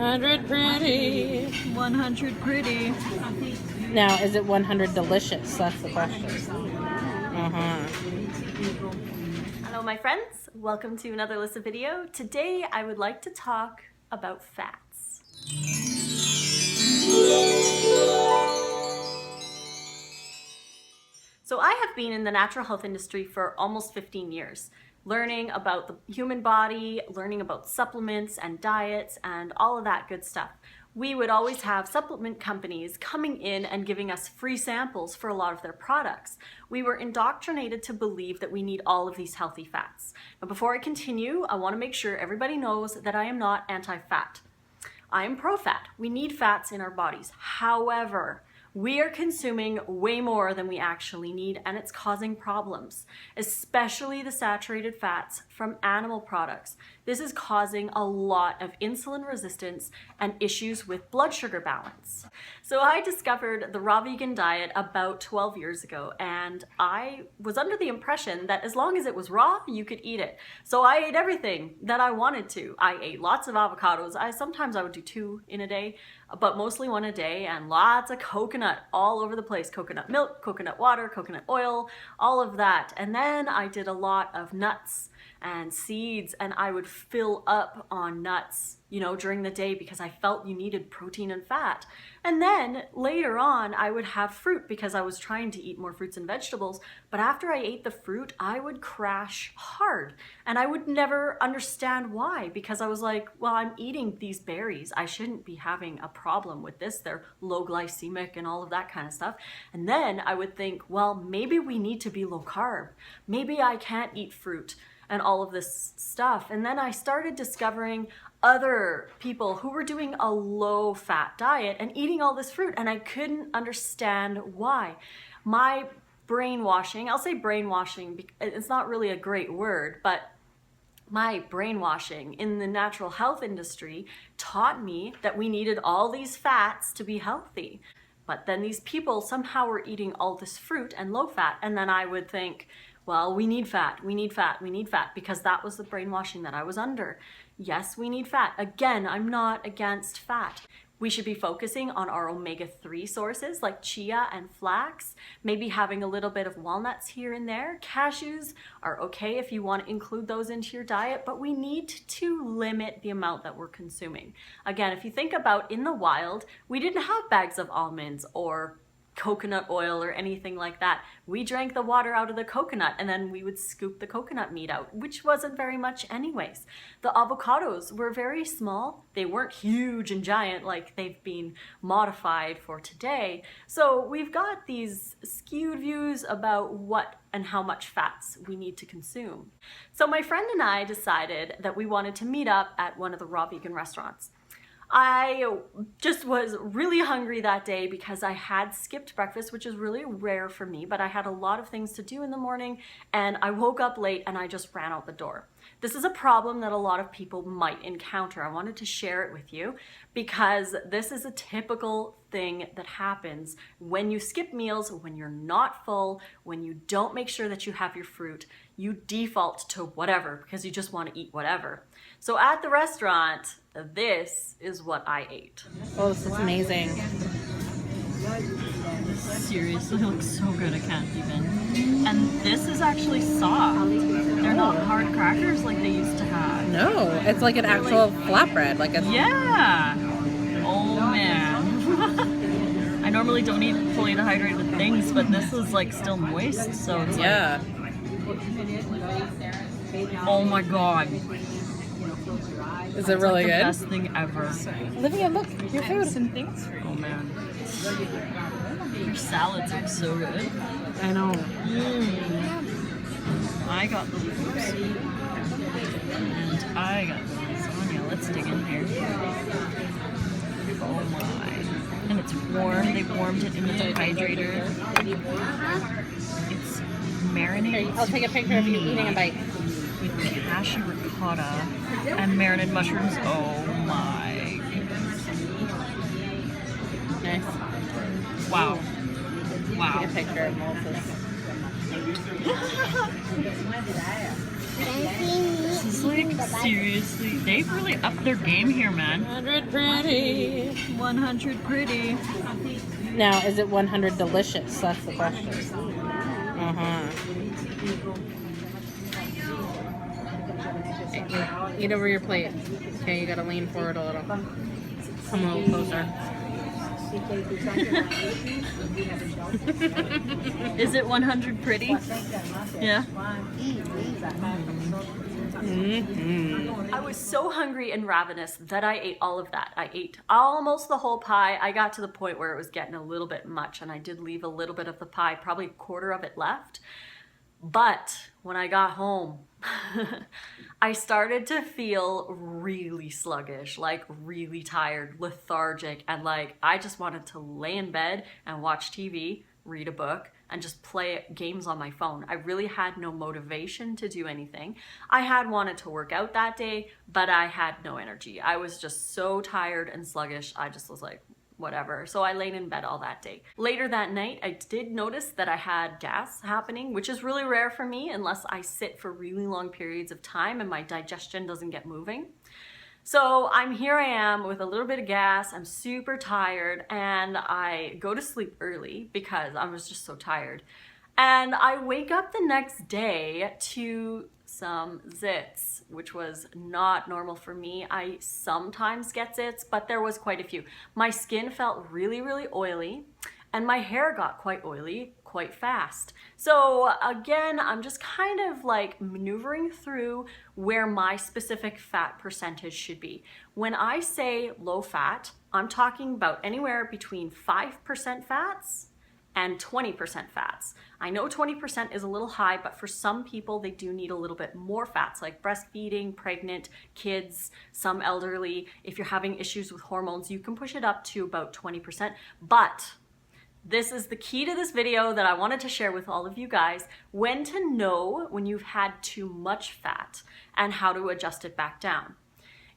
100 pretty. 100 pretty. Now, is it 100 delicious? That's the question. Hello my friends, welcome to another Lissa video. Today I would like to talk about fats. So I have been in the natural health industry for almost 15 years, learning about the human body, learning about supplements and diets and all of that good stuff. We would always have supplement companies coming in and giving us free samples for a lot of their products. We were indoctrinated to believe that we need all of these healthy fats. Now, before I continue, I want to make sure everybody knows that I am not anti-fat. I am pro-fat. We need fats in our bodies. However, we are consuming way more than we actually need, and it's causing problems, especially the saturated fats from animal products. This is causing a lot of insulin resistance and issues with blood sugar balance. So I discovered the raw vegan diet about 12 years ago, and I was under the impression that as long as it was raw, you could eat it. So I ate everything that I wanted to. I ate lots of avocados. Sometimes I would do 2 in a day, but mostly 1 a day, and lots of coconut all over the place. Coconut milk, coconut water, coconut oil, all of that. And then I did a lot of nuts and seeds, and I would fill up on nuts, during the day because I felt you needed protein and fat. And then later on, I would have fruit because I was trying to eat more fruits and vegetables. But after I ate the fruit, I would crash hard. And I would never understand why, because I was like, well, I'm eating these berries. I shouldn't be having a problem with this. They're low glycemic and all of that kind of stuff. And then I would think, well, maybe we need to be low carb. Maybe I can't eat fruit and all of this stuff. And then I started discovering other people who were doing a low fat diet and eating all this fruit, and I couldn't understand why. My brainwashing, I'll say brainwashing, it's not really a great word, but my brainwashing in the natural health industry taught me that we needed all these fats to be healthy. But then these people somehow were eating all this fruit and low fat, and then I would think, well, we need fat, we need fat, we need fat, because that was the brainwashing that I was under. Yes, we need fat. Again, I'm not against fat. We should be focusing on our omega-3 sources like chia and flax, maybe having a little bit of walnuts here and there. Cashews are okay if you want to include those into your diet, but we need to limit the amount that we're consuming. Again, if you think about in the wild, we didn't have bags of almonds or coconut oil or anything like that. We drank the water out of the coconut and then we would scoop the coconut meat out, which wasn't very much anyways. The avocados were very small. They weren't huge and giant like they've been modified for today. So we've got these skewed views about what and how much fats we need to consume. So my friend and I decided that we wanted to meet up at one of the raw vegan restaurants. I just was really hungry that day because I had skipped breakfast, which is really rare for me, but I had a lot of things to do in the morning and I woke up late and I just ran out the door. This is a problem that a lot of people might encounter. I wanted to share it with you because this is a typical thing that happens when you skip meals, when you're not full, when you don't make sure that you have your fruit. You default to whatever because you just want to eat whatever. So at the restaurant, this is what I ate. Oh, this is amazing. Seriously, looks so good, I can't even. And this is actually soft. They're not hard crackers like they used to have. No, it's like an actual flatbread. Yeah! Oh man. I normally don't eat fully dehydrated things, but this is like still moist, so it's yeah. Oh my god. Is it really good? The best thing ever. Olivia, look, your food. Some things for oh man. Your salads are so good. I know. I got the Bloopers. And I got the lasagna. Let's dig in here. Oh my. And it's warm. They warmed it in the dehydrator. It's marinated. Here, I'll take a picture of you eating a bite. With cashew ricotta and marinated mushrooms. Oh my goodness. Nice. Wow. Wow. Take a picture of Melissa's. This is like Like, seriously, they've really upped their game here, man. 100 pretty. 100 pretty. Now, is it 100 delicious? That's the question. Hey, eat over your plate. Okay, you gotta lean forward a little. Come a little closer. Is it 100 pretty? Yeah. I was so hungry and ravenous that I ate all of that. I ate almost the whole pie. I got to the point where it was getting a little bit much, and I did leave a little bit of the pie, probably a quarter of it left. But when I got home, I started to feel really sluggish, like really tired, lethargic, and like I just wanted to lay in bed and watch TV, read a book, and just play games on my phone. I really had no motivation to do anything. I had wanted to work out that day, but I had no energy. I was just so tired and sluggish. I just was like, whatever. So I laid in bed all that day. Later that night, I did notice that I had gas happening, which is really rare for me unless I sit for really long periods of time and my digestion doesn't get moving. So here I am with a little bit of gas. I'm super tired, and I go to sleep early because I was just so tired. And I wake up the next day to some zits, which was not normal for me. I sometimes get zits, but there was quite a few. My skin felt really, really oily, and my hair got quite oily quite fast. So again, I'm just kind of like maneuvering through where my specific fat percentage should be. When I say low fat, I'm talking about anywhere between 5% fats and 20% fats. I know 20% is a little high, but for some people, they do need a little bit more fats, like breastfeeding, pregnant, kids, some elderly. If you're having issues with hormones, you can push it up to about 20%. But this is the key to this video that I wanted to share with all of you guys, when to know when you've had too much fat and how to adjust it back down.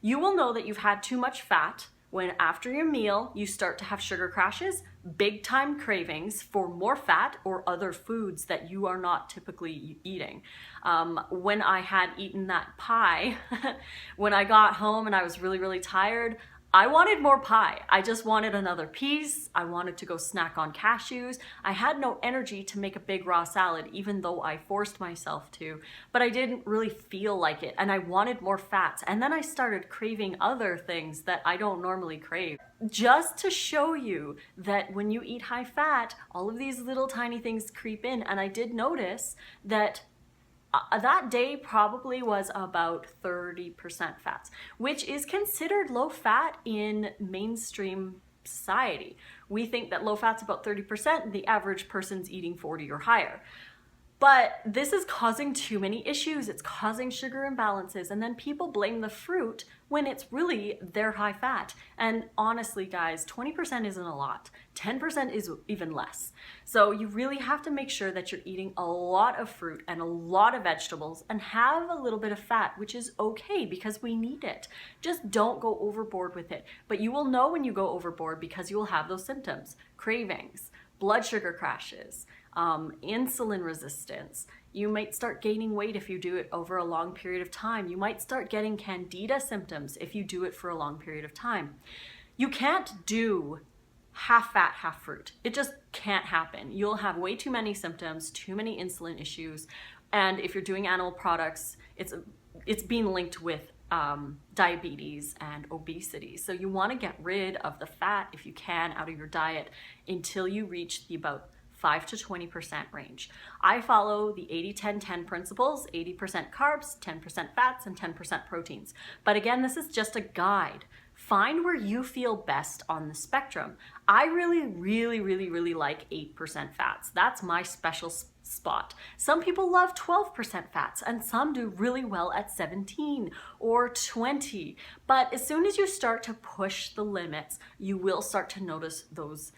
You will know that you've had too much fat when after your meal, you start to have sugar crashes, big time cravings for more fat or other foods that you are not typically eating. When I had eaten that pie, when I got home and I was really, really tired, I wanted more pie. I just wanted another piece. I wanted to go snack on cashews. I had no energy to make a big raw salad, even though I forced myself to, but I didn't really feel like it, and I wanted more fats. And then I started craving other things that I don't normally crave. Just to show you that when you eat high fat, all of these little tiny things creep in. And I did notice that that day probably was about 30% fats, which is considered low fat in mainstream society. We think that low fat's about 30%, the average person's eating 40 or higher. But this is causing too many issues. It's causing sugar imbalances, and then people blame the fruit when it's really their high fat. And honestly, guys, 20% isn't a lot. 10% is even less. So you really have to make sure that you're eating a lot of fruit and a lot of vegetables and have a little bit of fat, which is okay because we need it. Just don't go overboard with it. But you will know when you go overboard because you will have those symptoms: cravings, blood sugar crashes, insulin resistance. You might start gaining weight if you do it over a long period of time. You might start getting candida symptoms if you do it for a long period of time. You can't do half fat, half fruit. It just can't happen. You'll have way too many symptoms, too many insulin issues, and if you're doing animal products, it's being linked with diabetes and obesity. So you want to get rid of the fat if you can out of your diet until you reach the about 5 to 20% range. I follow the 80-10-10 principles: 80% carbs, 10% fats, and 10% proteins. But again, this is just a guide. Find where you feel best on the spectrum. I really like 8% fats. That's my special spot. Some people love 12% fats, and some do really well at 17 or 20. But as soon as you start to push the limits, you will start to notice those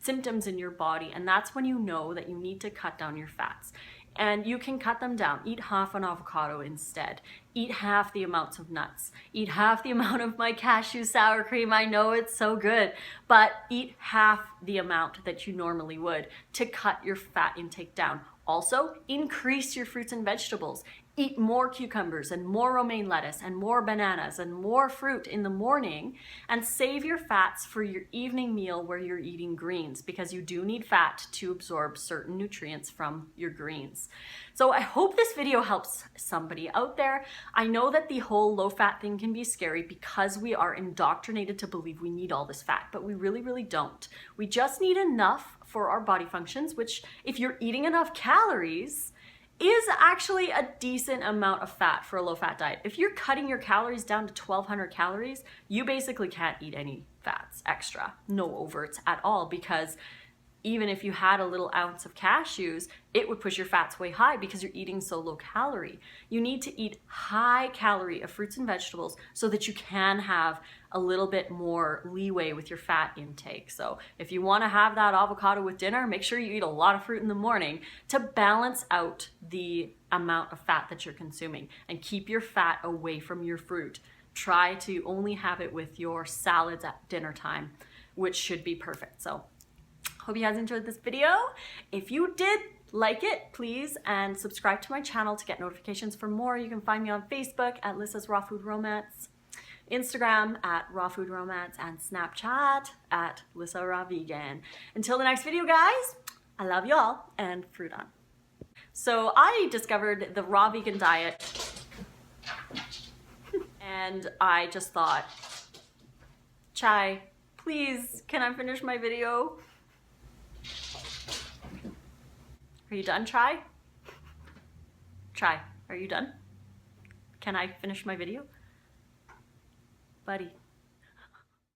symptoms in your body, and that's when you know that you need to cut down your fats. And you can cut them down. Eat half an avocado instead. Eat half the amounts of nuts. Eat half the amount of my cashew sour cream. I know it's so good, but eat half the amount that you normally would to cut your fat intake down. Also, increase your fruits and vegetables. Eat more cucumbers and more romaine lettuce and more bananas and more fruit in the morning, and save your fats for your evening meal where you're eating greens, because you do need fat to absorb certain nutrients from your greens. So I hope this video helps somebody out there. I know that the whole low fat thing can be scary because we are indoctrinated to believe we need all this fat, but we really, really don't. We just need enough for our body functions, which if you're eating enough calories, is actually a decent amount of fat for a low-fat diet. If you're cutting your calories down to 1,200 calories, you basically can't eat any fats extra, no overts at all, because even if you had a little ounce of cashews, it would push your fats way high because you're eating so low calorie. You need to eat high calorie of fruits and vegetables so that you can have a little bit more leeway with your fat intake. So if you want to have that avocado with dinner, make sure you eat a lot of fruit in the morning to balance out the amount of fat that you're consuming, and keep your fat away from your fruit. Try to only have it with your salads at dinner time, which should be perfect. So hope you guys enjoyed this video. If you did, like it, please, and subscribe to my channel to get notifications for more. You can find me on Facebook at Lissa's Raw Food Romance, Instagram at Raw Food Romance, and Snapchat at Lissa Raw Vegan. Until the next video, guys, I love you all, and fruit on. So I discovered the raw vegan diet, and I just thought, Chai, please, can I finish my video? Are you done, Chai? Chai, are you done? Can I finish my video? Buddy.